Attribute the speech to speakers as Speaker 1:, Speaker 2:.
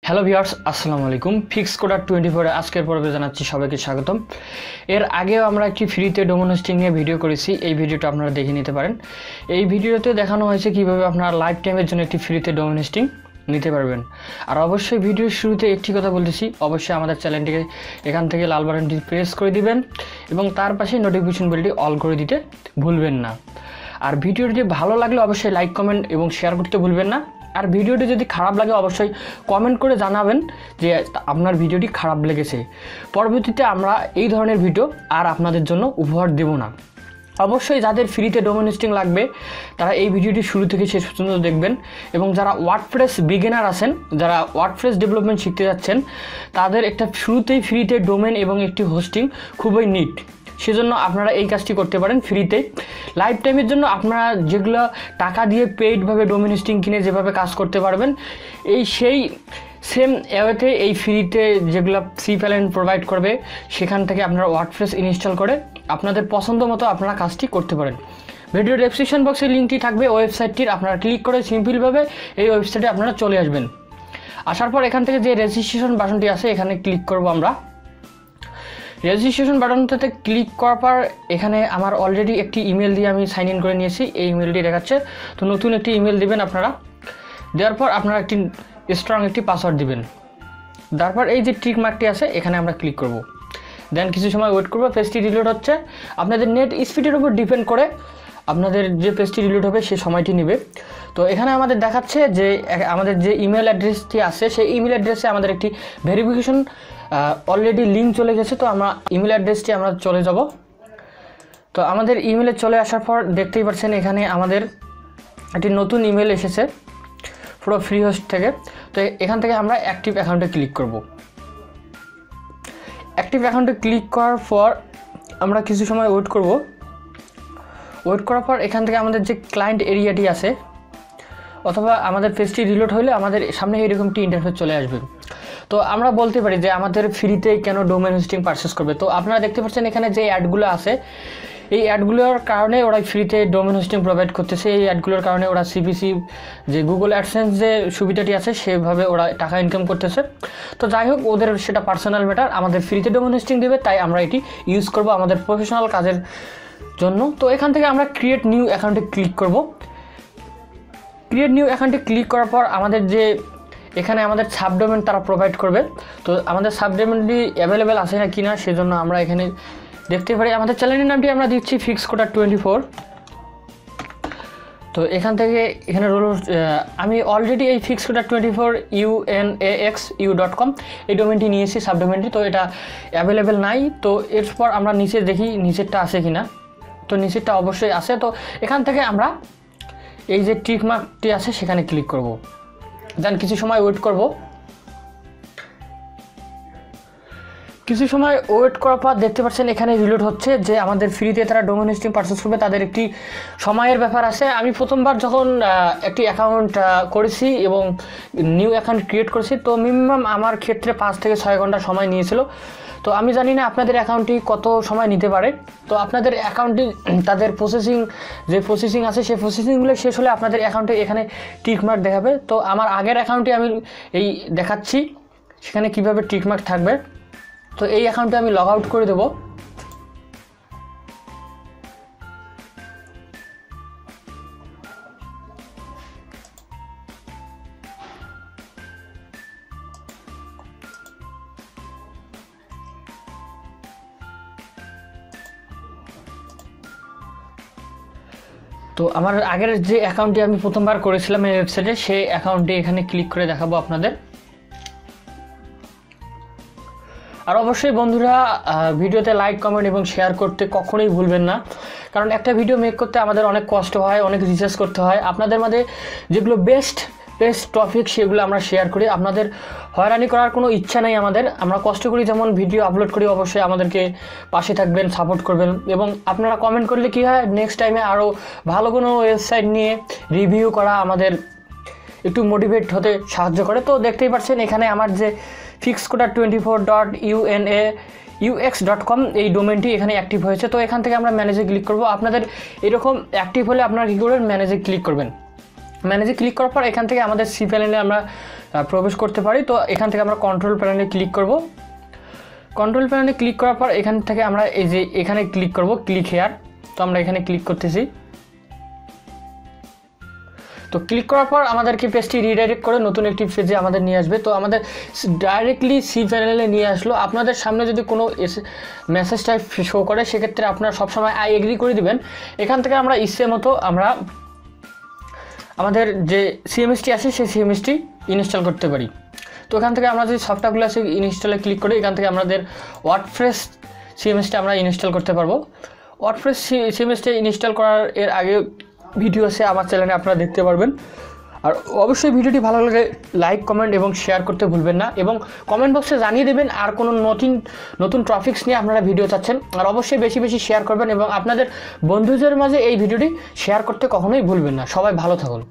Speaker 1: Hello viewers, আসসালামু আলাইকুম। Fix coder 24 আজকের পর্বে জানাচ্ছি সবাইকে স্বাগতম। এর আগেও আমরা একটি ফ্রিতে ডোমেন হোস্টিং নিয়ে ভিডিও করেছি, এই ভিডিওটা আপনারা দেখে নিতে পারেন। এই ভিডিওতে দেখানো হয়েছে কিভাবে আপনারা লাইফ টাইমের জন্য একটি ফ্রিতে ডোমেন হোস্টিং নিতে পারবেন। আর অবশ্যই ভিডিওর শুরুতে একটি কথা বলতেছি, অবশ্যই আমাদের চ্যানেলটিকে এখান থেকে লাল বাটনটি প্রেস করে দিবেন এবং তার পাশে নোটিফিকেশন বেলটি অল করে দিতে ভুলবেন না। আর ভিডিওটি ভালো লাগলে অবশ্যই লাইক, কমেন্ট এবং শেয়ার করতে ভুলবেন না। আর ভিডিওটি যদি খারাপ লাগে অবশ্যই কমেন্ট করে জানাবেন যে আপনার ভিডিওটি খারাপ লেগেছে। পরবর্তীতে আমরা এই ধরনের ভিডিও আর আপনাদের জন্য উপহার দেব না। অবশ্যই যাদের ফ্রিতে ডোমেন হোস্টিং লাগবে তারা এই ভিডিওটি শুরু থেকে শেষ পর্যন্ত দেখবেন, এবং যারা ওয়ার্ডপ্রেস বিগিনার আছেন, যারা ওয়ার্ডপ্রেস ডেভেলপমেন্ট শিখতে যাচ্ছেন, তাদের একটা শুরুতেই ফ্রিতে ডোমেন এবং একটি হোস্টিং খুবই নিট। সেজন্য আপনারা এই কাজটি করতে পারেন ফ্রিতে। লাইফ টাইমের জন্য আপনারা যেগুলো টাকা দিয়ে পেইডভাবে ডোমেন হোস্টিং কিনে যেভাবে কাজ করতে পারবেন, সেই সেম ওয়েতে এই ফ্রিতে যেগুলো সিপ্যালেন প্রোভাইড করবে সেখান থেকে আপনারা ওয়ার্ডপ্রেস ইনস্টল করে আপনাদের পছন্দ মতো আপনারা কাজটি করতে পারেন। ভিডিও ডেসক্রিপশন বক্সে লিঙ্কটি থাকবে ওয়েবসাইটটির, আপনারা ক্লিক করে সিম্পলভাবে এই ওয়েবসাইটে আপনারা চলে আসবেন। আসার পর এখান থেকে যে রেজিস্ট্রেশন বাটনটি আছে এখানে ক্লিক করব আমরা। রেজিস্ট্রেশন বাটনটাতে ক্লিক করার পর এখানে আমার অলরেডি একটি ইমেল দিয়ে আমি সাইন ইন করে নিয়েছি, এই ইমেলটি দেখাচ্ছে। তো নতুন একটি ইমেল দিবেন আপনারা, দেওয়ার পর আপনারা একটি স্ট্রং একটি পাসওয়ার্ড দিবেন। তারপর এই যে টিক মার্কটি আছে এখানে আমরা ক্লিক করব। দেন কিছু সময় ওয়েট করবো, পেজটি রিলোড হচ্ছে। আপনাদের নেট স্পিডের উপর ডিপেন্ড করে আপনাদের যে পেজটি রিলোড হবে সেই সময়টি নেবে। তো এখানে আমাদের দেখাচ্ছে যে আমাদের যে ইমেল অ্যাড্রেসটি আছে সেই ইমেল অ্যাড্রেসে আমাদের একটি ভেরিফিকেশন অলরেডি লিঙ্ক চলে গেছে। তো আমরা ইমেল অ্যাড্রেসটি আমরা চলে যাব। তো আমাদের ইমেলে চলে আসার পর দেখতেই পাচ্ছেন এখানে আমাদের একটি নতুন ইমেল এসেছে পুরো ফ্রি হোস্ট থেকে। তো এখান থেকে আমরা অ্যাক্টিভ অ্যাকাউন্টে ক্লিক করব। অ্যাক্টিভ অ্যাকাউন্টে ক্লিক করার পর আমরা কিছু সময় ওয়েট করব। ওয়েট করার পর এখান থেকে আমাদের যে ক্লায়েন্ট এরিয়াটি আছে অথবা আমাদের পেজটি রিলোড হলে আমাদের সামনে এরকমটি ইন্টারফেস চলে আসবে। তো আমরা বলতে পারি যে আমাদের ফ্রিতে কেন ডোমেন হোস্টিং পারচেস করবে। তো আপনারা দেখতে পাচ্ছেন এখানে যে অ্যাডগুলো আছে, এই অ্যাডগুলোর কারণে ওরা ফ্রিতে ডোমেন হোস্টিং প্রোভাইড করতেছে। এই অ্যাডগুলোর কারণে ওরা সিপিসি যে গুগল অ্যাডসেন্স যে সুবিধাটি আছে সেভাবে ওরা টাকা ইনকাম করতেছে। তো যাই হোক, ওদের সেটা পার্সোনাল ম্যাটার। আমাদের ফ্রিতে ডোমেন হোস্টিং দেবে, তাই আমরা এটি ইউজ করব আমাদের প্রফেশনাল কাজের জন্য। তো এখান থেকে আমরা ক্রিয়েট নিউ অ্যাকাউন্টে ক্লিক করব। ক্রিয়েট নিউ অ্যাকাউন্টে ক্লিক করার পর আমাদের যে এখানে আমাদের সাবডোমেন তারা প্রোভাইড করবে। তো আমাদের সাবডোমেনটি অ্যাভেলেবেল আছে না কি না সেজন্য আমরা এখানে দেখতে পারি। আমাদের চ্যানেলের নামটি আমরা দিচ্ছি ফিক্স কোডার 24। তো এখান থেকে এখানে আমি অলরেডি এই ফিক্স কোডার 24 unaxu.com এই ডোমেনটি নিয়েছি, সাবডোমেনটি। তো এটা অ্যাভেলেবেল নাই। তো এরপর আমরা নিচে দেখি নিচেরটা আছে কি না। তো নিচেরটা অবশ্যই আছে। তো এখান থেকে আমরা এই যে টিক মার্কটি আছে সেখানে ক্লিক করব। দেন কিছু সময় ওয়েট করব। কিছু সময় ওয়েট করার পর দেখতে পাচ্ছেন এখানে রিলোড হচ্ছে যে আমাদের ফ্রিতে তারা ডোমেন হোস্টিং পারচেস করবে, তাদের একটি সময়ের ব্যাপার আছে। আমি প্রথমবার যখন একটি অ্যাকাউন্ট করেছি এবং নিউ অ্যাকাউন্ট ক্রিয়েট করেছি, তো মিনিমাম আমার ক্ষেত্রে 5 থেকে 6 ঘন্টা সময় নিয়েছিল। তো আমি জানি না আপনাদের অ্যাকাউন্টটি কত সময় নিতে পারে। তো আপনাদের অ্যাকাউন্টটি তাদের প্রসেসিং আছে, সেই প্রসেসিংগুলো শেষ হলে আপনাদের অ্যাকাউন্টে এখানে টিক মার্ক দেখাবে। তো আমার আগের অ্যাকাউন্টে আমি এই দেখাচ্ছি সেখানে কিভাবে টিক মার্ক থাকবে। তো এই অ্যাকাউন্টে আমি লগ আউট করে দেব। তো আমার আগের যে অ্যাকাউন্টটি আমি প্রথমবার করেছিলাম এই ওয়েবসাইটে, সেই অ্যাকাউন্টে এখানে ক্লিক করে দেখাবো আপনাদের। আর অবশ্যই বন্ধুরা ভিডিওতে লাইক, কমেন্ট এবং শেয়ার করতে কখনোই ভুলবেন না, কারণ একটা ভিডিও মেক করতে আমাদের অনেক কষ্ট হয়, অনেক রিসার্চ করতে হয়। আপনাদের মাঝে যেগুলো বেস্ট টপিক সেগুলো আমরা শেয়ার করি। আপনাদের হয়রানি করার কোনো ইচ্ছা নেই আমাদের। আমরা কষ্ট করি যেমন ভিডিও আপলোড করি, অবশ্যই আমাদেরকে পাশে থাকবেন, সাপোর্ট করবেন। এবং আপনারা কমেন্ট করলে কী হয়, নেক্সট টাইমে আরও ভালো কোনো ওয়েবসাইট নিয়ে রিভিউ করা আমাদের একটু মোটিভেট হতে সাহায্য করে। তো দেখতেই পাচ্ছেন এখানে আমার যে fixcoder24.unax.com এই ডোমেনটি এখানে অ্যাক্টিভ হয়েছে। তো এখান থেকে আমরা ম্যানেজে ক্লিক করব। আপনাদের এরকম অ্যাক্টিভ হলে আপনারা কী করবেন, ম্যানেজে ক্লিক করবেন। ম্যানেজে ক্লিক করার পর এখান থেকে আমাদের সি প্যানেলে আমরা প্রবেশ করতে পারি। তো এখান থেকে আমরা কন্ট্রোল প্যানেলে ক্লিক করব। কন্ট্রোল প্যানেলে ক্লিক করার পর এখান থেকে আমরা এই যে এখানে ক্লিক করব, ক্লিক হেয়ার। তো আমরা এখানে ক্লিক করতেছি। তো ক্লিক করার পর আমাদেরকে পেজটি রিডাইরেক্ট করে নতুন একটি পেজে আমাদের নিয়ে আসবে। তো আমাদের ডাইরেক্টলি সি প্যানেলে নিয়ে আসলো। আপনাদের সামনে যদি কোনো মেসেজ টাইপ শো করে সেক্ষেত্রে আপনারা সবসময় আই এগ্রি করে দিবেন। এখান থেকে আমরা ইচ্ছে মতো আমরা আমাদের যে সিএমএসটি আছে সেই সিএমএসটি ইনস্টল করতে পারি। তো এখান থেকে আমরা যদি সফটওয়্যারগুলো আছে ইনস্টলে ক্লিক করি, এখান থেকে আমাদের ওয়ার্ডপ্রেস সিএমএসটি আমরা ইনস্টল করতে পারবো। ওয়ার্ডপ্রেস সিএমএসটি ইনস্টল করার এর আগে ভিডিও আছে আমার চ্যানেলে, আপনারা দেখতে পারবেন। আর অবশ্যই ভিডিওটি ভালো লাগে লাইক, কমেন্ট এবং শেয়ার করতে ভুলবেন না, এবং কমেন্ট বক্সে জানিয়ে দেবেন আর কোনো নতুন টপিকস নিয়ে আপনারা ভিডিও চাচ্ছেন। আর অবশ্যই বেশি বেশি শেয়ার করবেন এবং আপনাদের বন্ধুদের মাঝে এই ভিডিওটি শেয়ার করতে কখনোই ভুলবেন না। সবাই ভালো থাকুন।